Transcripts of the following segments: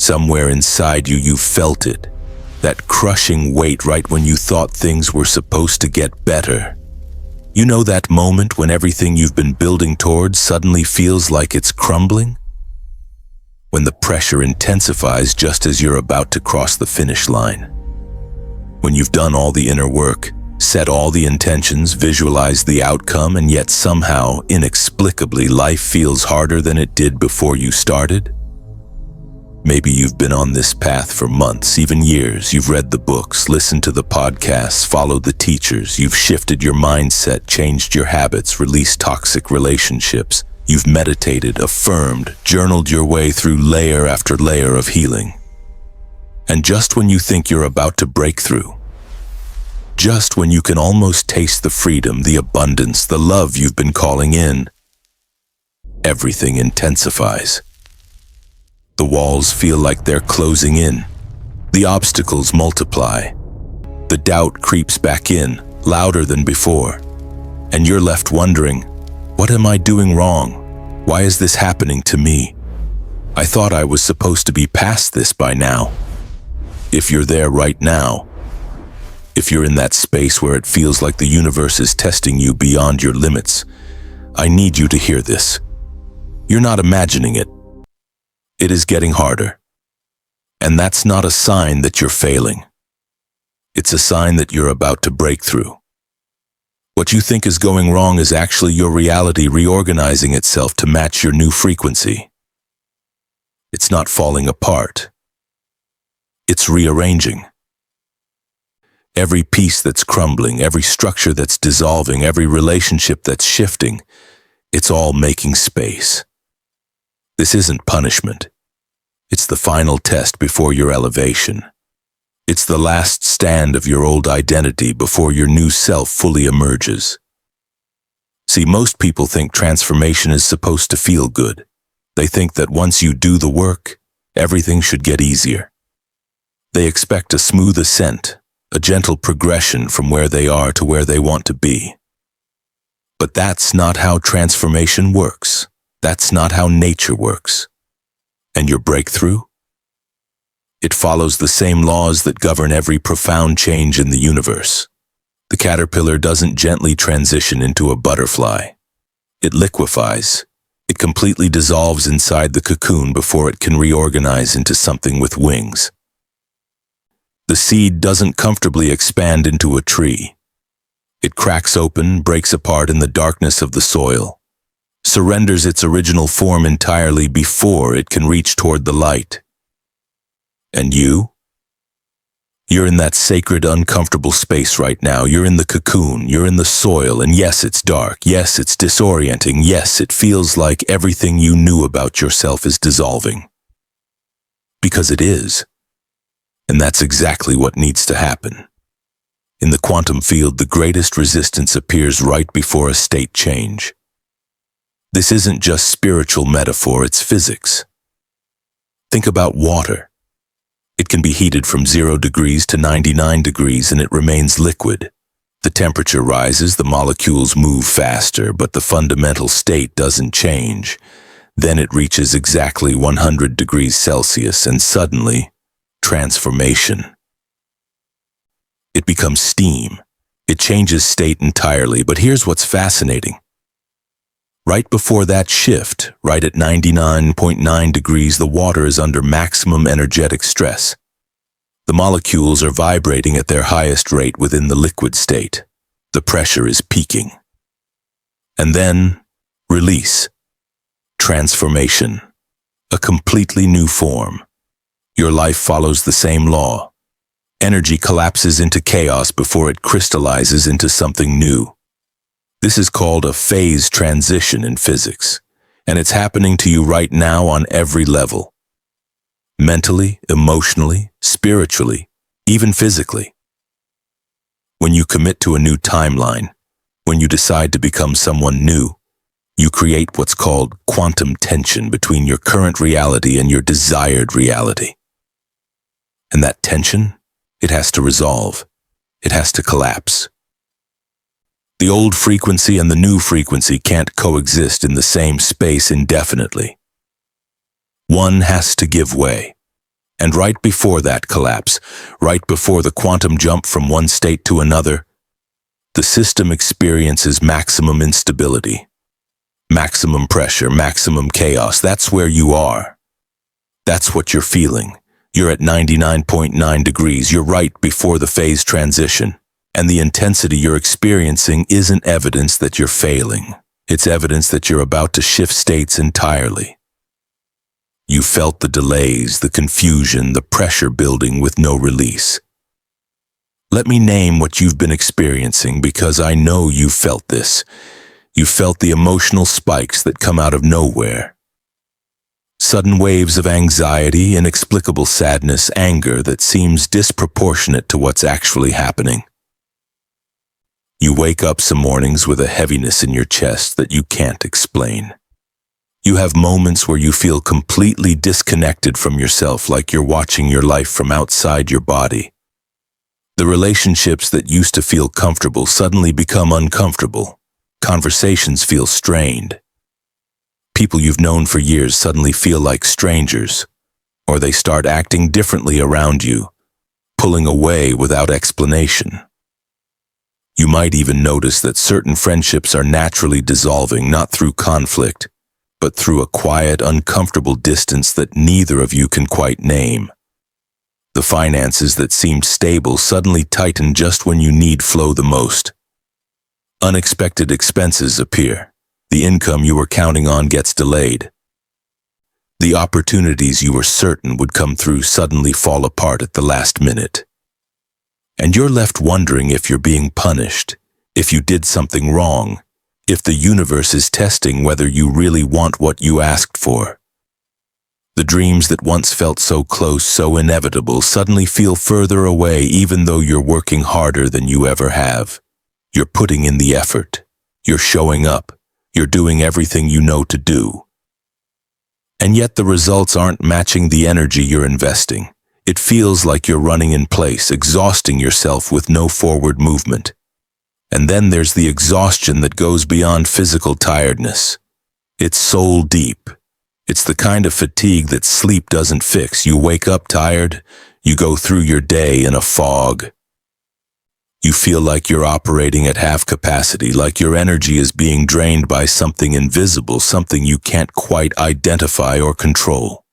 Somewhere inside you, you felt it. That crushing weight right when you thought things were supposed to get better. You know that moment when everything you've been building towards suddenly feels like it's crumbling? When the pressure intensifies just as you're about to cross the finish line. When you've done all the inner work, set all the intentions, visualized the outcome, and yet somehow, inexplicably, life feels harder than it did before you started? Maybe you've been on this path for months, even years. You've read the books, listened to the podcasts, followed the teachers. You've shifted your mindset, changed your habits, released toxic relationships. You've meditated, affirmed, journaled your way through layer after layer of healing. And just when you think you're about to break through, just when you can almost taste the freedom, the abundance, the love you've been calling in, everything intensifies. The walls feel like they're closing in. The obstacles multiply. The doubt creeps back in, louder than before. And you're left wondering, what am I doing wrong? Why is this happening to me? I thought I was supposed to be past this by now. If you're there right now, if you're in that space where it feels like the universe is testing you beyond your limits, I need you to hear this. You're not imagining it. It is getting harder. And that's not a sign that you're failing. It's a sign that you're about to break through. What you think is going wrong is actually your reality reorganizing itself to match your new frequency. It's not falling apart. It's rearranging. Every piece that's crumbling, every structure that's dissolving, every relationship that's shifting, it's all making space. This isn't punishment. It's the final test before your elevation. It's the last stand of your old identity before your new self fully emerges. See, most people think transformation is supposed to feel good. They think that once you do the work, everything should get easier. They expect a smooth ascent, a gentle progression from where they are to where they want to be. But that's not how transformation works. That's not how nature works. And your breakthrough? It follows the same laws that govern every profound change in the universe. The caterpillar doesn't gently transition into a butterfly. It liquefies. It completely dissolves inside the cocoon before it can reorganize into something with wings. The seed doesn't comfortably expand into a tree. It cracks open, breaks apart in the darkness of the soil, surrenders its original form entirely before it can reach toward the light. And you're in that sacred, uncomfortable space right now. You're in the cocoon, you're in the soil, and yes, it's dark, yes, it's disorienting, yes, it feels like everything you knew about yourself is dissolving. Because it is. And that's exactly what needs to happen. In the quantum field, the greatest resistance appears right before a state change. This isn't just spiritual metaphor, it's physics. Think about water. It can be heated from 0 degrees to 99 degrees and it remains liquid. The temperature rises, the molecules move faster, but the fundamental state doesn't change. Then it reaches exactly 100 degrees Celsius and suddenly, transformation. It becomes steam. It changes state entirely, but here's what's fascinating. Right before that shift, right at 99.9 degrees, the water is under maximum energetic stress. The molecules are vibrating at their highest rate within the liquid state. The pressure is peaking. And then, release. Transformation. A completely new form. Your life follows the same law. Energy collapses into chaos before it crystallizes into something new. This is called a phase transition in physics, and it's happening to you right now on every level. Mentally, emotionally, spiritually, even physically. When you commit to a new timeline, when you decide to become someone new, you create what's called quantum tension between your current reality and your desired reality. And that tension, it has to resolve. It has to collapse. The old frequency and the new frequency can't coexist in the same space indefinitely. One has to give way. And right before that collapse, right before the quantum jump from one state to another, the system experiences maximum instability, maximum pressure, maximum chaos. That's where you are. That's what you're feeling. You're at 99.9 degrees. You're right before the phase transition. And the intensity you're experiencing isn't evidence that you're failing. It's evidence that you're about to shift states entirely. You felt the delays, the confusion, the pressure building with no release. Let me name what you've been experiencing because I know you felt this. You felt the emotional spikes that come out of nowhere. Sudden waves of anxiety, inexplicable sadness, anger that seems disproportionate to what's actually happening. You wake up some mornings with a heaviness in your chest that you can't explain. You have moments where you feel completely disconnected from yourself, like you're watching your life from outside your body. The relationships that used to feel comfortable suddenly become uncomfortable. Conversations feel strained. People you've known for years suddenly feel like strangers, or they start acting differently around you, pulling away without explanation. You might even notice that certain friendships are naturally dissolving, not through conflict, but through a quiet, uncomfortable distance that neither of you can quite name. The finances that seemed stable suddenly tighten just when you need flow the most. Unexpected expenses appear. The income you were counting on gets delayed. The opportunities you were certain would come through suddenly fall apart at the last minute. And you're left wondering if you're being punished, if you did something wrong, if the universe is testing whether you really want what you asked for. The dreams that once felt so close, so inevitable, suddenly feel further away even though you're working harder than you ever have. You're putting in the effort. You're showing up. You're doing everything you know to do. And yet the results aren't matching the energy you're investing. It feels like you're running in place, exhausting yourself with no forward movement. And then there's the exhaustion that goes beyond physical tiredness. It's soul deep. It's the kind of fatigue that sleep doesn't fix. You wake up tired, you go through your day in a fog. You feel like you're operating at half capacity, like your energy is being drained by something invisible, something you can't quite identify or control.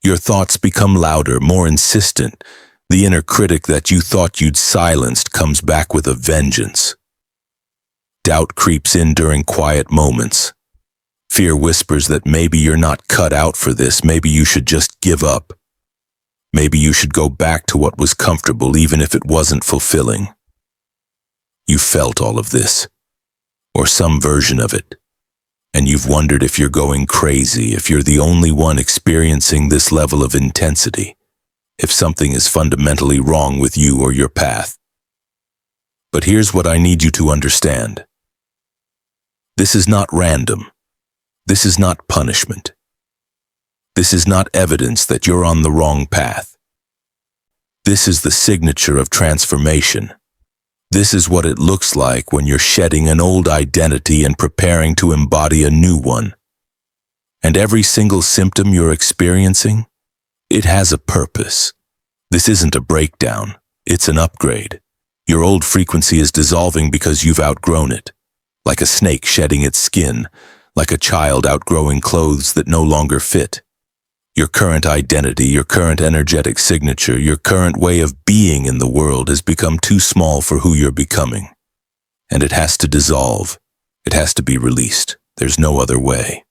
Your thoughts become louder, more insistent. The inner critic that you thought you'd silenced comes back with a vengeance. Doubt creeps in during quiet moments. Fear whispers that maybe you're not cut out for this, maybe you should just give up. Maybe you should go back to what was comfortable even if it wasn't fulfilling. You felt all of this, or some version of it. And you've wondered if you're going crazy, if you're the only one experiencing this level of intensity, if something is fundamentally wrong with you or your path. But here's what I need you to understand. This is not random. This is not punishment. This is not evidence that you're on the wrong path. This is the signature of transformation. This is what it looks like when you're shedding an old identity and preparing to embody a new one. And every single symptom you're experiencing, it has a purpose. This isn't a breakdown, it's an upgrade. Your old frequency is dissolving because you've outgrown it. Like a snake shedding its skin, like a child outgrowing clothes that no longer fit. Your current identity, your current energetic signature, your current way of being in the world has become too small for who you're becoming. And it has to dissolve. It has to be released. There's no other way.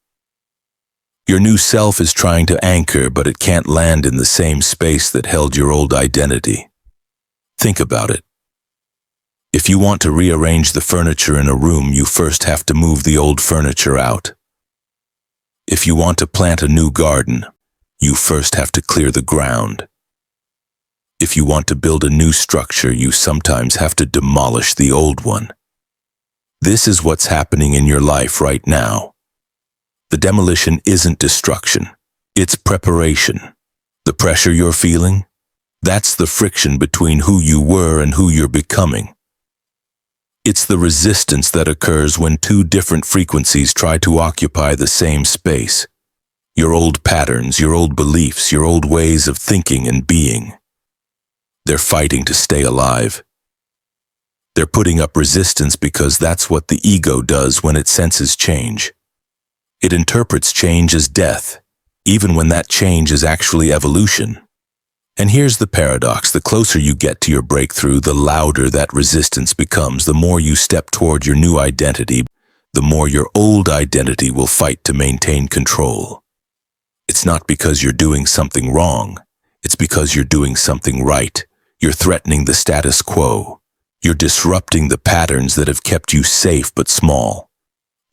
Your new self is trying to anchor, but it can't land in the same space that held your old identity. Think about it. If you want to rearrange the furniture in a room, you first have to move the old furniture out. If you want to plant a new garden, you first have to clear the ground. If you want to build a new structure, you sometimes have to demolish the old one. This is what's happening in your life right now. The demolition isn't destruction, it's preparation. The pressure you're feeling, that's the friction between who you were and who you're becoming. It's the resistance that occurs when two different frequencies try to occupy the same space. Your old patterns, your old beliefs, your old ways of thinking and being. They're fighting to stay alive. They're putting up resistance because that's what the ego does when it senses change. It interprets change as death, even when that change is actually evolution. And here's the paradox: the closer you get to your breakthrough, the louder that resistance becomes. The more you step toward your new identity, the more your old identity will fight to maintain control. It's not because you're doing something wrong. It's because you're doing something right. You're threatening the status quo. You're disrupting the patterns that have kept you safe but small.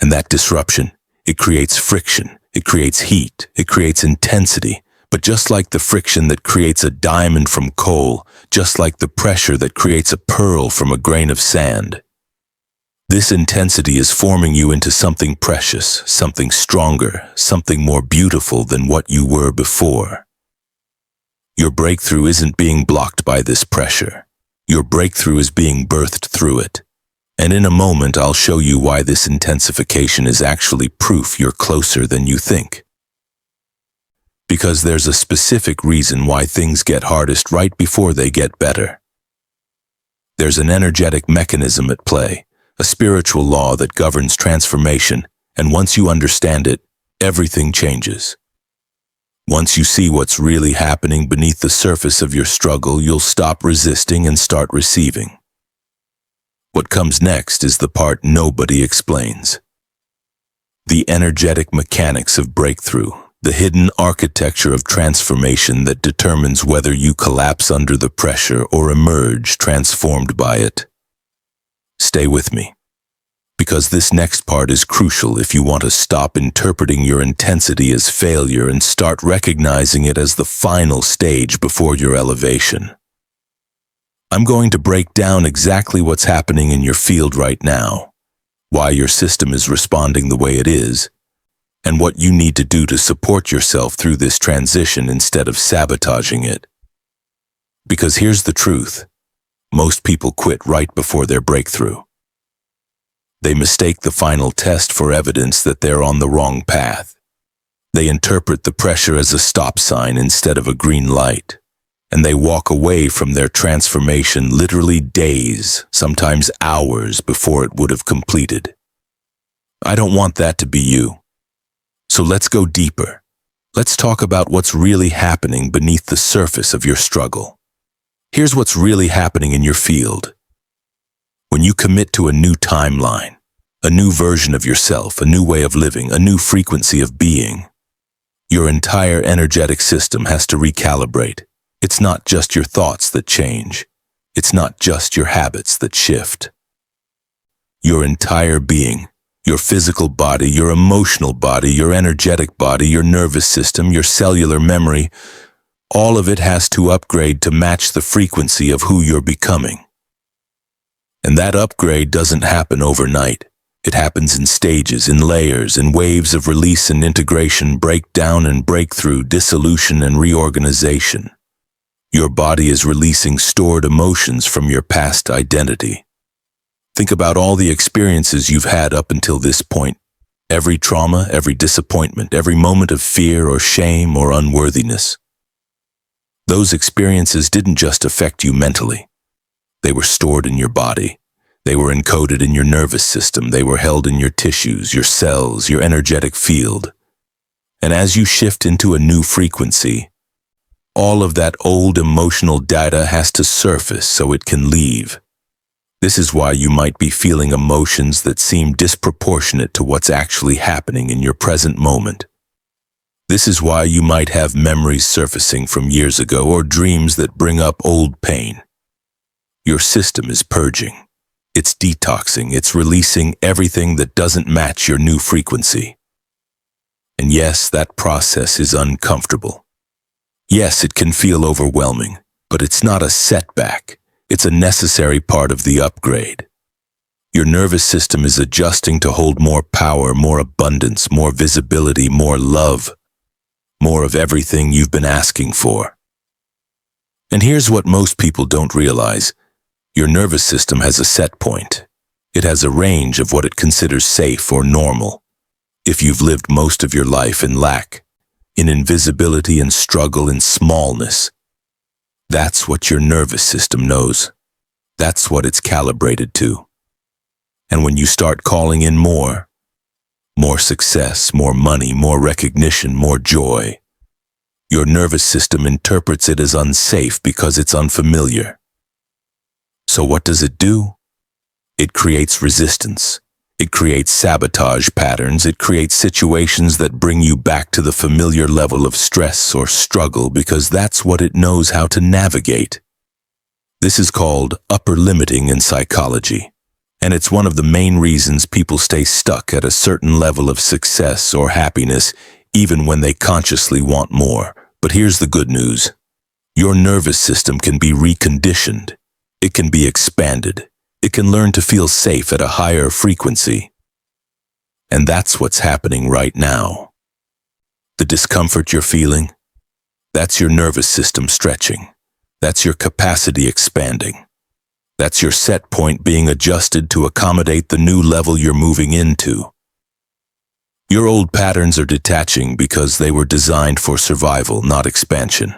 And that disruption, it creates friction, it creates heat, it creates intensity. But just like the friction that creates a diamond from coal, just like the pressure that creates a pearl from a grain of sand, this intensity is forming you into something precious, something stronger, something more beautiful than what you were before. Your breakthrough isn't being blocked by this pressure. Your breakthrough is being birthed through it. And in a moment, I'll show you why this intensification is actually proof you're closer than you think. Because there's a specific reason why things get hardest right before they get better. There's an energetic mechanism at play, a spiritual law that governs transformation, and once you understand it, everything changes. Once you see what's really happening beneath the surface of your struggle, you'll stop resisting and start receiving. What comes next is the part nobody explains. The energetic mechanics of breakthrough, the hidden architecture of transformation that determines whether you collapse under the pressure or emerge transformed by it. Stay with me, because this next part is crucial if you want to stop interpreting your intensity as failure and start recognizing it as the final stage before your elevation. I'm going to break down exactly what's happening in your field right now, why your system is responding the way it is, and what you need to do to support yourself through this transition instead of sabotaging it. Because here's the truth: most people quit right before their breakthrough. They mistake the final test for evidence that they're on the wrong path. They interpret the pressure as a stop sign instead of a green light, and they walk away from their transformation literally days, sometimes hours before it would have completed. I don't want that to be you. So let's go deeper. Let's talk about what's really happening beneath the surface of your struggle. Here's what's really happening in your field. When you commit to a new timeline, a new version of yourself, a new way of living, a new frequency of being, your entire energetic system has to recalibrate. It's not just your thoughts that change. It's not just your habits that shift. Your entire being, your physical body, your emotional body, your energetic body, your nervous system, your cellular memory, all of it has to upgrade to match the frequency of who you're becoming. And that upgrade doesn't happen overnight. It happens in stages, in layers, in waves of release and integration, breakdown and breakthrough, dissolution and reorganization. Your body is releasing stored emotions from your past identity. Think about all the experiences you've had up until this point. Every trauma, every disappointment, every moment of fear or shame or unworthiness. Those experiences didn't just affect you mentally. They were stored in your body. They were encoded in your nervous system. They were held in your tissues, your cells, your energetic field. And as you shift into a new frequency, all of that old emotional data has to surface so it can leave. This is why you might be feeling emotions that seem disproportionate to what's actually happening in your present moment. This is why you might have memories surfacing from years ago or dreams that bring up old pain. Your system is purging. It's detoxing. It's releasing everything that doesn't match your new frequency. And yes, that process is uncomfortable. Yes, it can feel overwhelming, but it's not a setback. It's a necessary part of the upgrade. Your nervous system is adjusting to hold more power, more abundance, more visibility, more love, more of everything you've been asking for. And here's what most people don't realize. Your nervous system has a set point. It has a range of what it considers safe or normal. If you've lived most of your life in lack, in invisibility and struggle in smallness. That's what your nervous system knows. That's what it's calibrated to. And when you start calling in more success, more money, more recognition, more joy, your nervous system interprets it as unsafe because it's unfamiliar. So what does it do? It creates resistance. It creates sabotage patterns. It creates situations that bring you back to the familiar level of stress or struggle because that's what it knows how to navigate. This is called upper limiting in psychology, and it's one of the main reasons people stay stuck at a certain level of success or happiness even when they consciously want more. But here's the good news. Your nervous system can be reconditioned. It can be expanded. It can learn to feel safe at a higher frequency. And that's what's happening right now. The discomfort you're feeling, that's your nervous system stretching. That's your capacity expanding. That's your set point being adjusted to accommodate the new level you're moving into. Your old patterns are detaching because they were designed for survival, not expansion.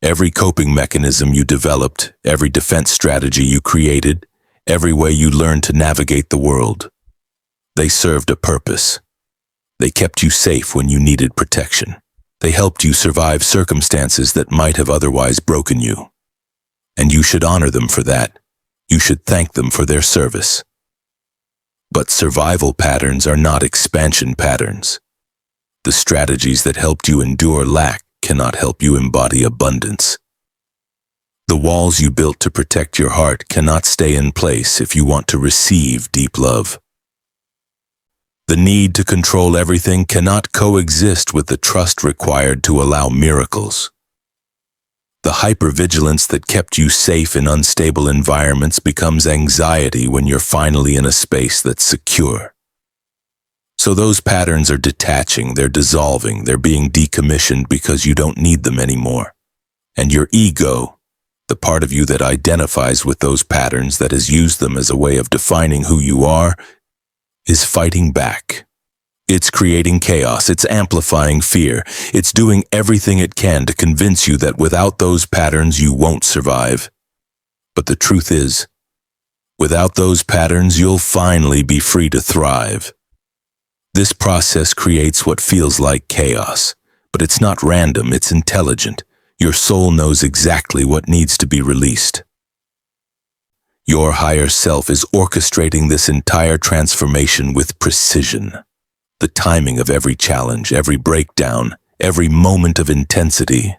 Every coping mechanism you developed, every defense strategy you created, every way you learned to navigate the world, they served a purpose. They kept you safe when you needed protection. They helped you survive circumstances that might have otherwise broken you. And you should honor them for that. You should thank them for their service. But survival patterns are not expansion patterns. The strategies that helped you endure lack cannot help you embody abundance. The walls you built to protect your heart cannot stay in place if you want to receive deep love. The need to control everything cannot coexist with the trust required to allow miracles. The hypervigilance that kept you safe in unstable environments becomes anxiety when you're finally in a space that's secure. So those patterns are detaching, they're dissolving, they're being decommissioned because you don't need them anymore. And your ego, the part of you that identifies with those patterns, that has used them as a way of defining who you are, is fighting back. It's creating chaos, it's amplifying fear, it's doing everything it can to convince you that without those patterns you won't survive. But the truth is, without those patterns you'll finally be free to thrive. This process creates what feels like chaos, but it's not random, it's intelligent. Your soul knows exactly what needs to be released. Your higher self is orchestrating this entire transformation with precision. The timing of every challenge, every breakdown, every moment of intensity,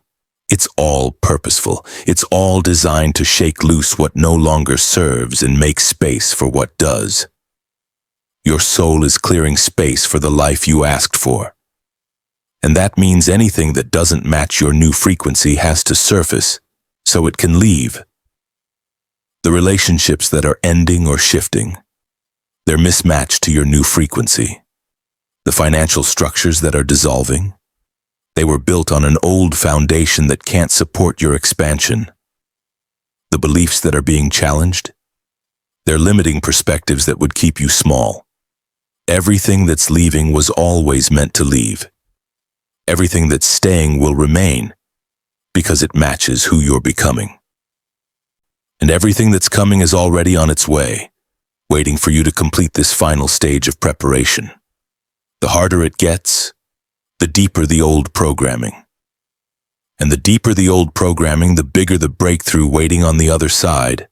it's all purposeful. It's all designed to shake loose what no longer serves and make space for what does. Your soul is clearing space for the life you asked for. And that means anything that doesn't match your new frequency has to surface, so it can leave. The relationships that are ending or shifting, they're mismatched to your new frequency. The financial structures that are dissolving, they were built on an old foundation that can't support your expansion. The beliefs that are being challenged, they're limiting perspectives that would keep you small. Everything that's leaving was always meant to leave. Everything that's staying will remain because it matches who you're becoming. And everything that's coming is already on its way, waiting for you to complete this final stage of preparation. The harder it gets, the deeper the old programming. And the deeper the old programming, the bigger the breakthrough waiting on the other side.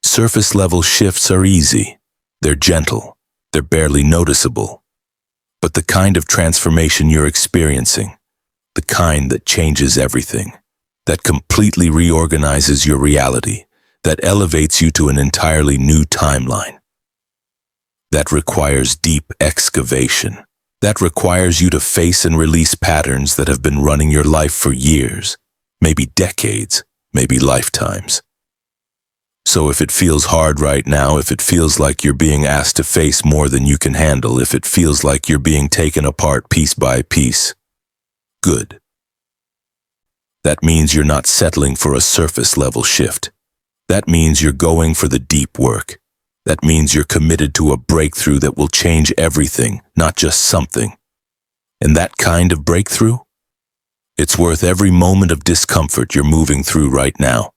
Surface level shifts are easy. They're gentle. They're barely noticeable. But the kind of transformation you're experiencing, the kind that changes everything, that completely reorganizes your reality, that elevates you to an entirely new timeline, that requires deep excavation. That requires you to face and release patterns that have been running your life for years, maybe decades, maybe lifetimes. So if it feels hard right now, if it feels like you're being asked to face more than you can handle, if it feels like you're being taken apart piece by piece, good. That means you're not settling for a surface level shift. That means you're going for the deep work. That means you're committed to a breakthrough that will change everything, not just something. And that kind of breakthrough? It's worth every moment of discomfort you're moving through right now.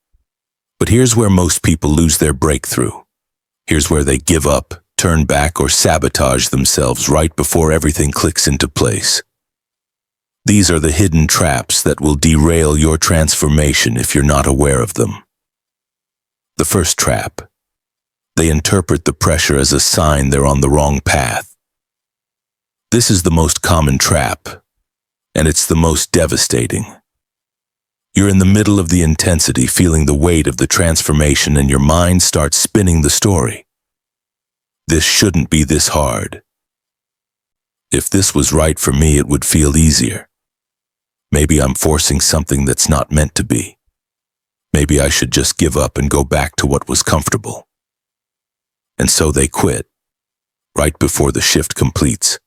But here's where most people lose their breakthrough. Here's where they give up, turn back, or sabotage themselves right before everything clicks into place. These are the hidden traps that will derail your transformation if you're not aware of them. The first trap. They interpret the pressure as a sign they're on the wrong path. This is the most common trap, and it's the most devastating. You're in the middle of the intensity, feeling the weight of the transformation, and your mind starts spinning the story. This shouldn't be this hard. If this was right for me, it would feel easier. Maybe I'm forcing something that's not meant to be. Maybe I should just give up and go back to what was comfortable. And so they quit, right before the shift completes,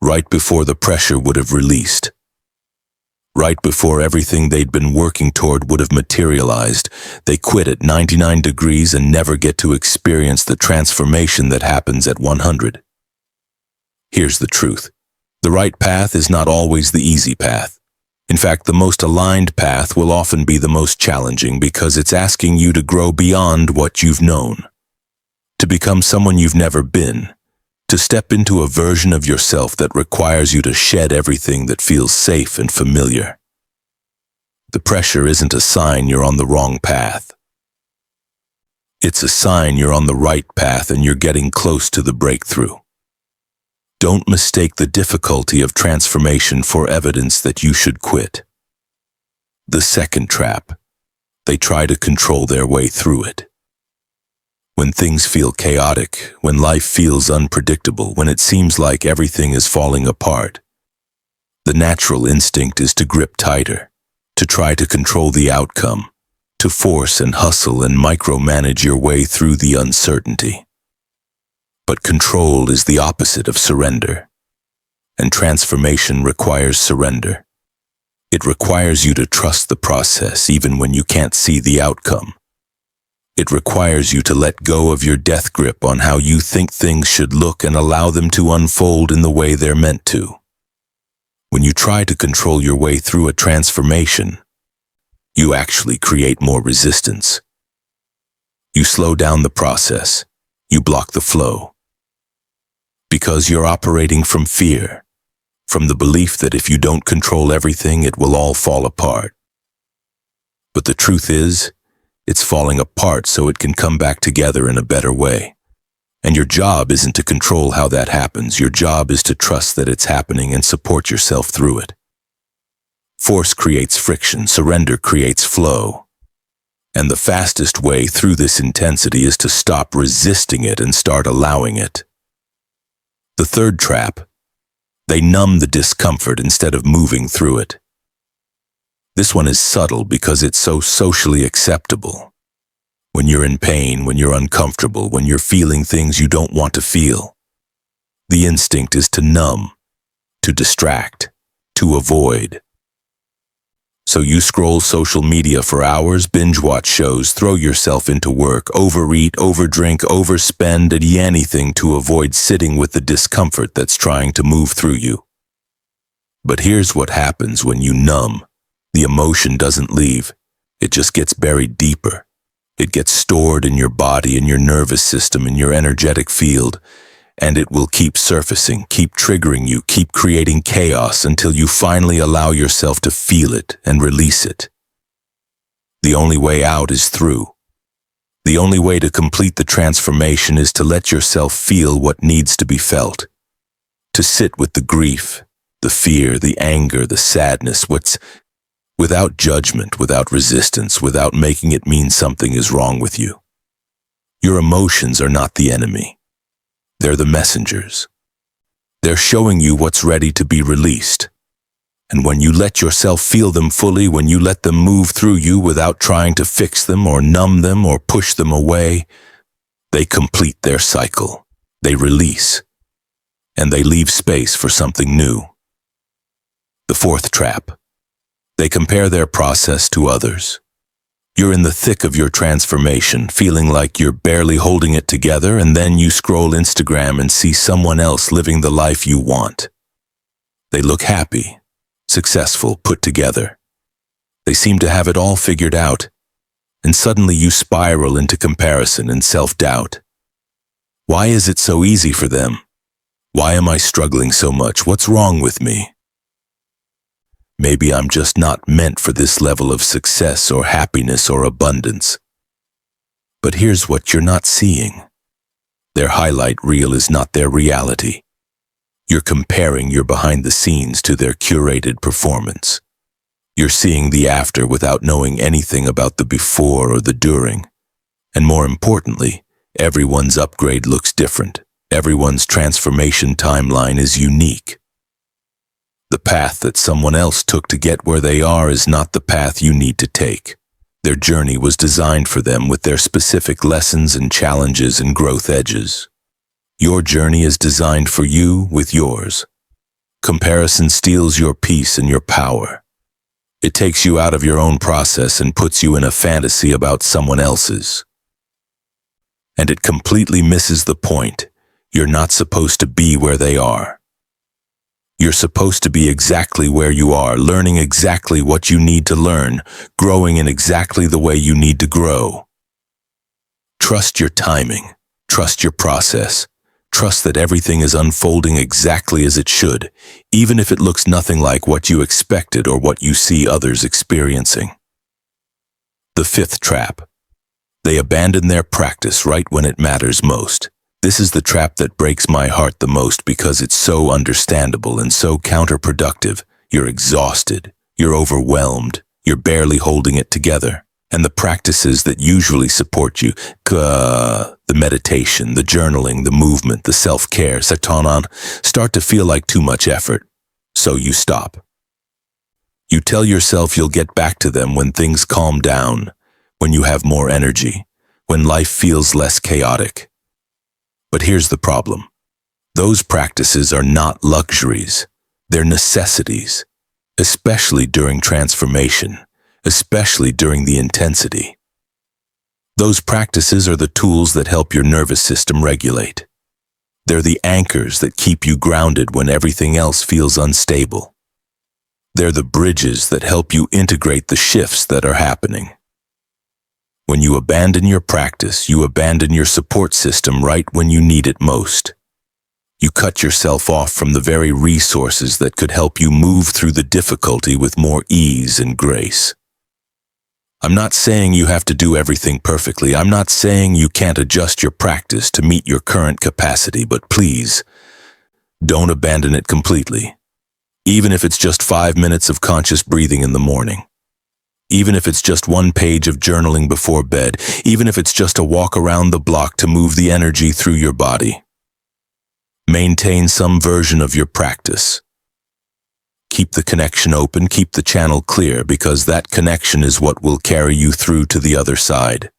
right before the pressure would have released, right before everything they'd been working toward would have materialized. They quit at 99 degrees and never get to experience the transformation that happens at 100. Here's the truth. The right path is not always the easy path. In fact, the most aligned path will often be the most challenging because it's asking you to grow beyond what you've known, to become someone you've never been, to step into a version of yourself that requires you to shed everything that feels safe and familiar. The pressure isn't a sign you're on the wrong path. It's a sign you're on the right path and you're getting close to the breakthrough. Don't mistake the difficulty of transformation for evidence that you should quit. The second trap. They try to control their way through it. When things feel chaotic, when life feels unpredictable, when it seems like everything is falling apart, the natural instinct is to grip tighter, to try to control the outcome, to force and hustle and micromanage your way through the uncertainty. But control is the opposite of surrender, and transformation requires surrender. It requires you to trust the process even when you can't see the outcome. It requires you to let go of your death grip on how you think things should look and allow them to unfold in the way they're meant to. When you try to control your way through a transformation, you actually create more resistance. You slow down the process. You block the flow. Because you're operating from fear, from the belief that if you don't control everything, it will all fall apart. But the truth is, it's falling apart so it can come back together in a better way. And your job isn't to control how that happens. Your job is to trust that it's happening and support yourself through it. Force creates friction, surrender creates flow. And the fastest way through this intensity is to stop resisting it and start allowing it. The third trap. They numb the discomfort instead of moving through it. This one is subtle because it's so socially acceptable. When you're in pain, when you're uncomfortable, when you're feeling things you don't want to feel, the instinct is to numb, to distract, to avoid. So you scroll social media for hours, binge watch shows, throw yourself into work, overeat, overdrink, overspend, and anything to avoid sitting with the discomfort that's trying to move through you. But here's what happens when you numb. The emotion doesn't leave. It just gets buried deeper. It gets stored in your body, in your nervous system, in your energetic field, and it will keep surfacing, keep triggering you, keep creating chaos until you finally allow yourself to feel it and release it. The only way out is through. The only way to complete the transformation is to let yourself feel what needs to be felt, to sit with the grief, the fear, the anger, the sadness, without judgment, without resistance, without making it mean something is wrong with you. Your emotions are not the enemy. They're the messengers. They're showing you what's ready to be released. And when you let yourself feel them fully, when you let them move through you without trying to fix them or numb them or push them away, they complete their cycle. They release. And they leave space for something new. The fourth trap. They compare their process to others. You're in the thick of your transformation, feeling like you're barely holding it together, and then you scroll Instagram and see someone else living the life you want. They look happy, successful, put together. They seem to have it all figured out, and suddenly you spiral into comparison and self-doubt. Why is it so easy for them? Why am I struggling so much? What's wrong with me? Maybe I'm just not meant for this level of success or happiness or abundance. But here's what you're not seeing. Their highlight reel is not their reality. You're comparing your behind the scenes to their curated performance. You're seeing the after without knowing anything about the before or the during. And more importantly, everyone's upgrade looks different. Everyone's transformation timeline is unique. The path that someone else took to get where they are is not the path you need to take. Their journey was designed for them with their specific lessons and challenges and growth edges. Your journey is designed for you with yours. Comparison steals your peace and your power. It takes you out of your own process and puts you in a fantasy about someone else's. And it completely misses the point. You're not supposed to be where they are. You're supposed to be exactly where you are, learning exactly what you need to learn, growing in exactly the way you need to grow. Trust your timing. Trust your process. Trust that everything is unfolding exactly as it should, even if it looks nothing like what you expected or what you see others experiencing. The fifth trap. They abandon their practice right when it matters most. This is the trap that breaks my heart the most because it's so understandable and so counterproductive. You're exhausted, you're overwhelmed, you're barely holding it together. And the practices that usually support you, the meditation, the journaling, the movement, the self-care, start to feel like too much effort. So you stop. You tell yourself you'll get back to them when things calm down, when you have more energy, when life feels less chaotic. But here's the problem. Those practices are not luxuries. They're necessities, especially during transformation, especially during the intensity. Those practices are the tools that help your nervous system regulate. They're the anchors that keep you grounded when everything else feels unstable. They're the bridges that help you integrate the shifts that are happening. When you abandon your practice, you abandon your support system right when you need it most. You cut yourself off from the very resources that could help you move through the difficulty with more ease and grace. I'm not saying you have to do everything perfectly. I'm not saying you can't adjust your practice to meet your current capacity, but please, don't abandon it completely. Even if it's just 5 minutes of conscious breathing in the morning. Even if it's just 1 page of journaling before bed, even if it's just a walk around the block to move the energy through your body. Maintain some version of your practice. Keep the connection open, keep the channel clear, because that connection is what will carry you through to the other side.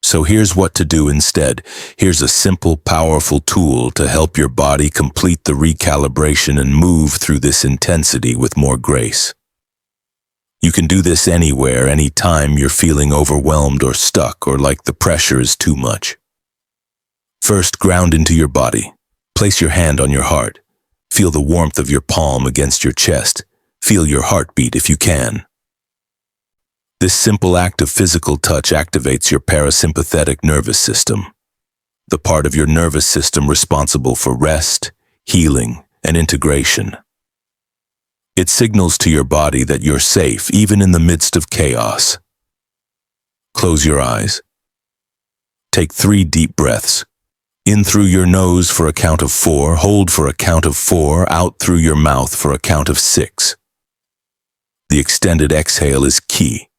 So here's what to do instead. Here's a simple, powerful tool to help your body complete the recalibration and move through this intensity with more grace. You can do this anywhere, anytime you're feeling overwhelmed or stuck or like the pressure is too much. First, ground into your body. Place your hand on your heart. Feel the warmth of your palm against your chest. Feel your heartbeat if you can. This simple act of physical touch activates your parasympathetic nervous system, the part of your nervous system responsible for rest, healing, and integration. It signals to your body that you're safe even in the midst of chaos. Close your eyes. Take 3 deep breaths. In through your nose for a count of 4, hold for a count of 4, out through your mouth for a count of 6. The extended exhale is key.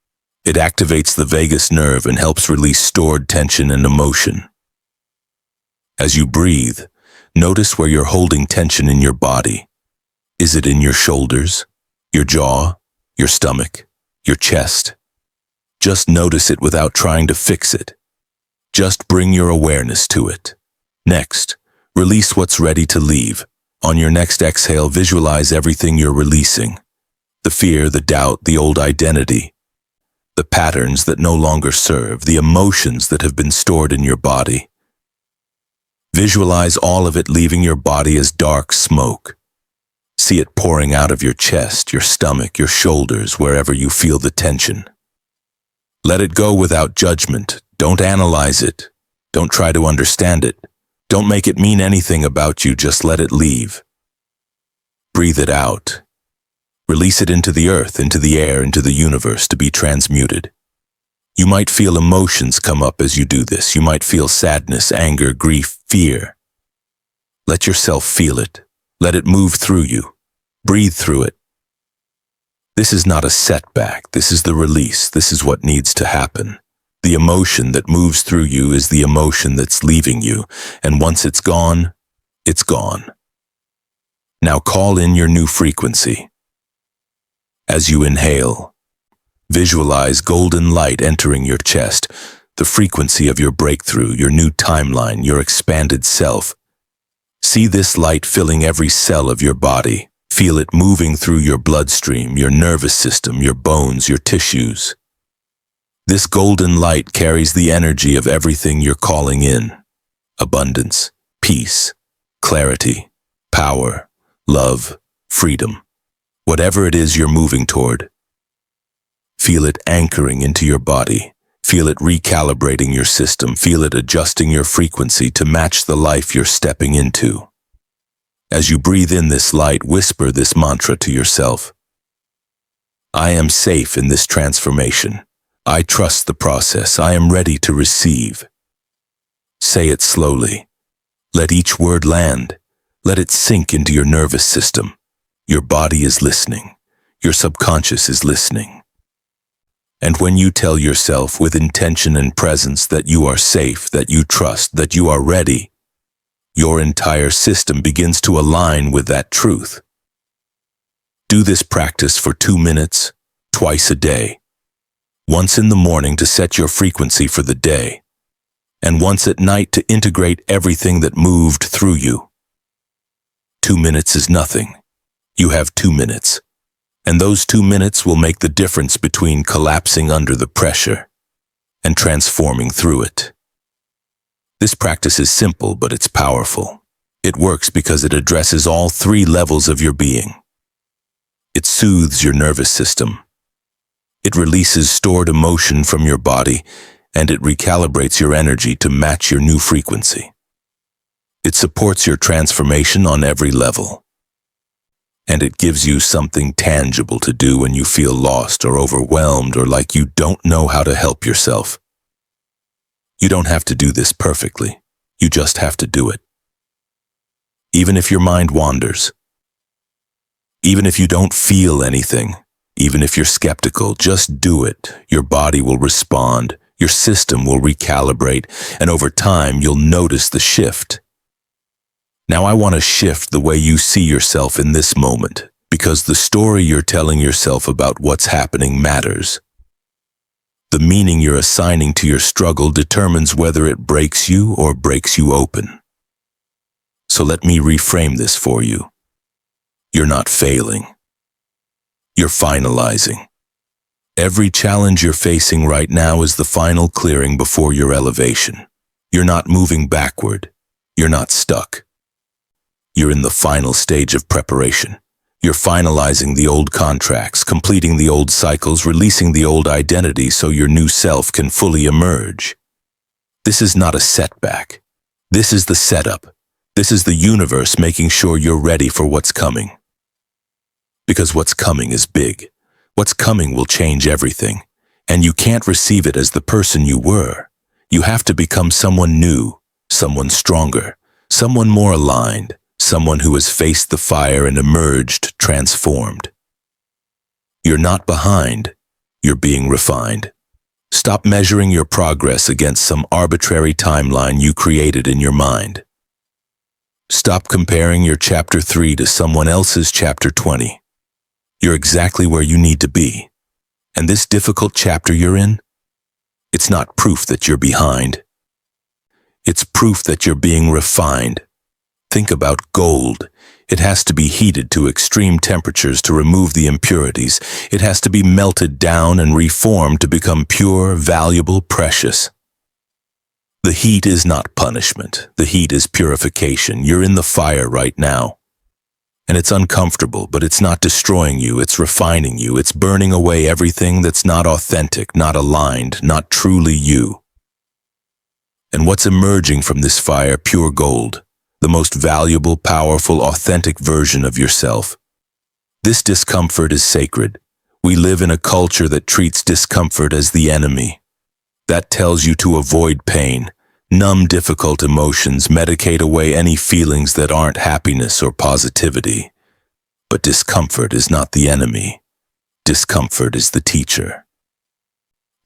It activates the vagus nerve and helps release stored tension and emotion. As you breathe, notice where you're holding tension in your body. Is it in your shoulders, your jaw, your stomach, your chest? Just notice it without trying to fix it. Just bring your awareness to it. Next, release what's ready to leave. On your next exhale, visualize everything you're releasing. The fear, the doubt, the old identity. The patterns that no longer serve, the emotions that have been stored in your body. Visualize all of it leaving your body as dark smoke. See it pouring out of your chest, your stomach, your shoulders, wherever you feel the tension. Let it go without judgment. Don't analyze it. Don't try to understand it. Don't make it mean anything about you, just let it leave. Breathe it out. Release it into the earth, into the air, into the universe to be transmuted. You might feel emotions come up as you do this. You might feel sadness, anger, grief, fear. Let yourself feel it. Let it move through you. Breathe through it. This is not a setback. This is the release. This is what needs to happen. The emotion that moves through you is the emotion that's leaving you, and once it's gone, it's gone. Now call in your new frequency. As you inhale, visualize golden light entering your chest, the frequency of your breakthrough, your new timeline, your expanded self. See this light filling every cell of your body. Feel it moving through your bloodstream, your nervous system, your bones, your tissues. This golden light carries the energy of everything you're calling in. Abundance, peace, clarity, power, love, freedom. Whatever it is you're moving toward. Feel it anchoring into your body. Feel it recalibrating your system. Feel it adjusting your frequency to match the life you're stepping into. As you breathe in this light, whisper this mantra to yourself. I am safe in this transformation. I trust the process. I am ready to receive. Say it slowly. Let each word land. Let it sink into your nervous system. Your body is listening. Your subconscious is listening. And when you tell yourself with intention and presence that you are safe, that you trust, that you are ready, your entire system begins to align with that truth. Do this practice for 2 minutes, twice a day. Once in the morning to set your frequency for the day, and once at night to integrate everything that moved through you. 2 minutes is nothing. You have 2 minutes, and those 2 minutes will make the difference between collapsing under the pressure and transforming through it. This practice is simple, but it's powerful. It works because it addresses all 3 levels of your being. It soothes your nervous system. It releases stored emotion from your body, and it recalibrates your energy to match your new frequency. It supports your transformation on every level. And it gives you something tangible to do when you feel lost or overwhelmed or like you don't know how to help yourself. You don't have to do this perfectly. You just have to do it. Even if your mind wanders, even if you don't feel anything, even if you're skeptical, just do it. Your body will respond, your system will recalibrate, and over time you'll notice the shift. Now I want to shift the way you see yourself in this moment, because the story you're telling yourself about what's happening matters. The meaning you're assigning to your struggle determines whether it breaks you or breaks you open. So let me reframe this for you. You're not failing. You're finalizing. Every challenge you're facing right now is the final clearing before your elevation. You're not moving backward. You're not stuck. You're in the final stage of preparation. You're finalizing the old contracts, completing the old cycles, releasing the old identity so your new self can fully emerge. This is not a setback. This is the setup. This is the universe making sure you're ready for what's coming. Because what's coming is big. What's coming will change everything. And you can't receive it as the person you were. You have to become someone new, someone stronger, someone more aligned, someone who has faced the fire and emerged transformed. You're not behind. You're being refined. Stop measuring your progress against some arbitrary timeline you created in your mind. Stop comparing your chapter 3 to someone else's chapter 20. You're exactly where you need to be. And this difficult chapter you're in, it's not proof that you're behind. It's proof that you're being refined. Think about gold. It has to be heated to extreme temperatures to remove the impurities. It has to be melted down and reformed to become pure, valuable, precious. The heat is not punishment. The heat is purification. You're in the fire right now. And it's uncomfortable, but it's not destroying you, it's refining you, it's burning away everything that's not authentic, not aligned, not truly you. And what's emerging from this fire, pure gold, the most valuable, powerful, authentic version of yourself. This discomfort is sacred. We live in a culture that treats discomfort as the enemy. That tells you to avoid pain, numb difficult emotions, medicate away any feelings that aren't happiness or positivity. But discomfort is not the enemy. Discomfort is the teacher.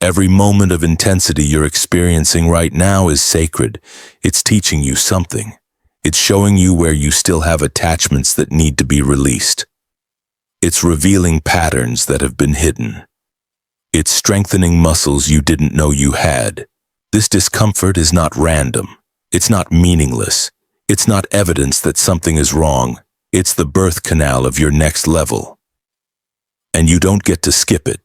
Every moment of intensity you're experiencing right now is sacred. It's teaching you something. It's showing you where you still have attachments that need to be released. It's revealing patterns that have been hidden. It's strengthening muscles you didn't know you had. This discomfort is not random. It's not meaningless. It's not evidence that something is wrong. It's the birth canal of your next level. And you don't get to skip it,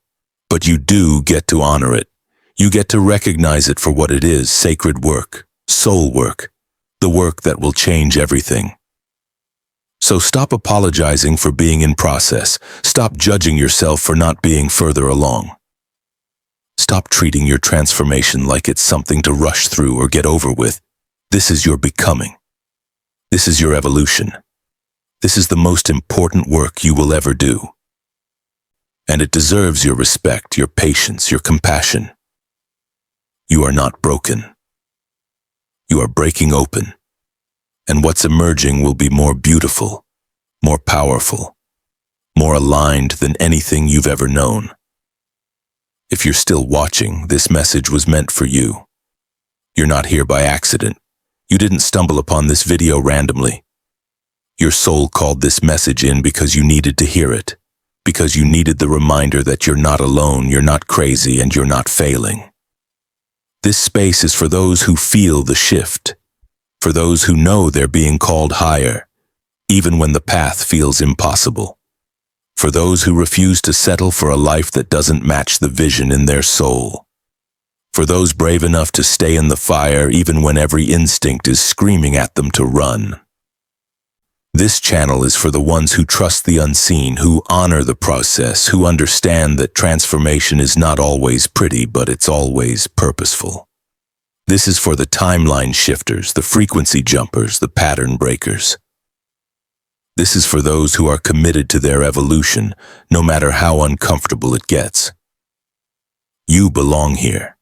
but you do get to honor it. You get to recognize it for what it is, sacred work, soul work, the work that will change everything. So stop apologizing for being in process. Stop judging yourself for not being further along. Stop treating your transformation like it's something to rush through or get over with. This is your becoming. This is your evolution. This is the most important work you will ever do. And it deserves your respect, your patience, your compassion. You are not broken. You are breaking open. And what's emerging will be more beautiful, more powerful, more aligned than anything you've ever known. If you're still watching, this message was meant for you. You're not here by accident. You didn't stumble upon this video randomly. Your soul called this message in because you needed to hear it, because you needed the reminder that you're not alone, you're not crazy, and you're not failing. This space is for those who feel the shift, for those who know they're being called higher, even when the path feels impossible. For those who refuse to settle for a life that doesn't match the vision in their soul. For those brave enough to stay in the fire even when every instinct is screaming at them to run. This channel is for the ones who trust the unseen, who honor the process, who understand that transformation is not always pretty, but it's always purposeful. This is for the timeline shifters, the frequency jumpers, the pattern breakers. This is for those who are committed to their evolution, no matter how uncomfortable it gets. You belong here,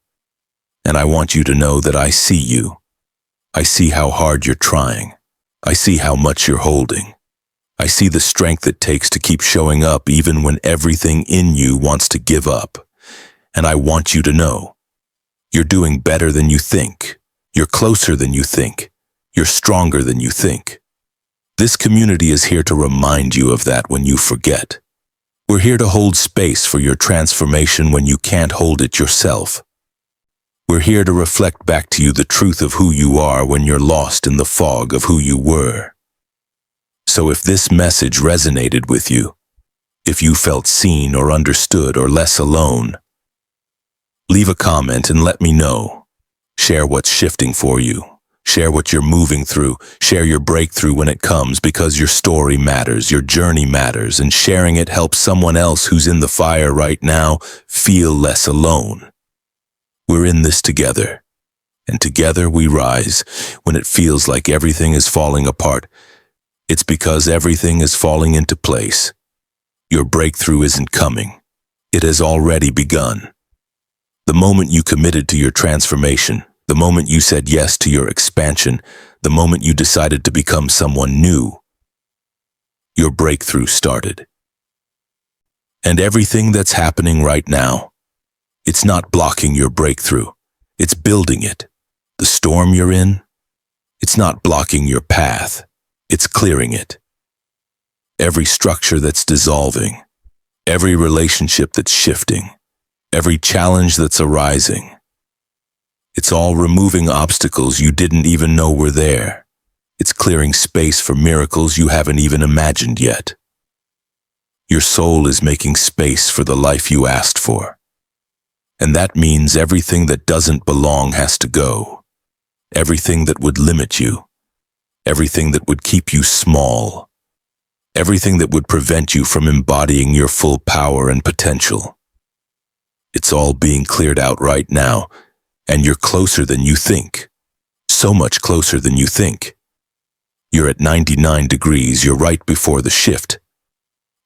and I want you to know that I see you. I see how hard you're trying. I see how much you're holding. I see the strength it takes to keep showing up even when everything in you wants to give up. And I want you to know, you're doing better than you think. You're closer than you think. You're stronger than you think. This community is here to remind you of that when you forget. We're here to hold space for your transformation when you can't hold it yourself. We're here to reflect back to you the truth of who you are when you're lost in the fog of who you were. So if this message resonated with you, if you felt seen or understood or less alone, leave a comment and let me know. Share what's shifting for you. Share what you're moving through. Share your breakthrough when it comes, because your story matters, your journey matters, and sharing it helps someone else who's in the fire right now feel less alone. We're in this together, and together we rise. When it feels like everything is falling apart, it's because everything is falling into place. Your breakthrough isn't coming. It has already begun. The moment you committed to your transformation, the moment you said yes to your expansion, the moment you decided to become someone new, your breakthrough started. And everything that's happening right now, it's not blocking your breakthrough, it's building it. The storm you're in, it's not blocking your path, it's clearing it. Every structure that's dissolving, every relationship that's shifting, every challenge that's arising, it's all removing obstacles you didn't even know were there. It's clearing space for miracles you haven't even imagined yet. Your soul is making space for the life you asked for. And that means everything that doesn't belong has to go. Everything that would limit you. Everything that would keep you small. everything that would prevent you from embodying your full power and potential. It's all being cleared out right now, and you're closer than you think. So much closer than you think. You're at 99 degrees, you're right before the shift.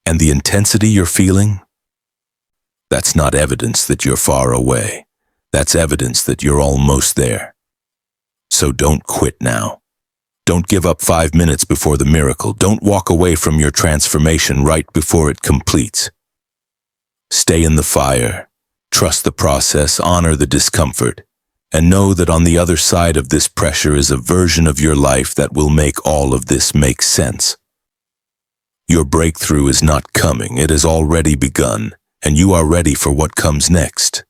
And the intensity you're feeling? That's not evidence that you're far away. That's evidence that you're almost there. So don't quit now. Don't give up 5 minutes before the miracle. Don't walk away from your transformation right before it completes. Stay in the fire. Trust the process, honor the discomfort, and know that on the other side of this pressure is a version of your life that will make all of this make sense. Your breakthrough is not coming, it has already begun, and you are ready for what comes next.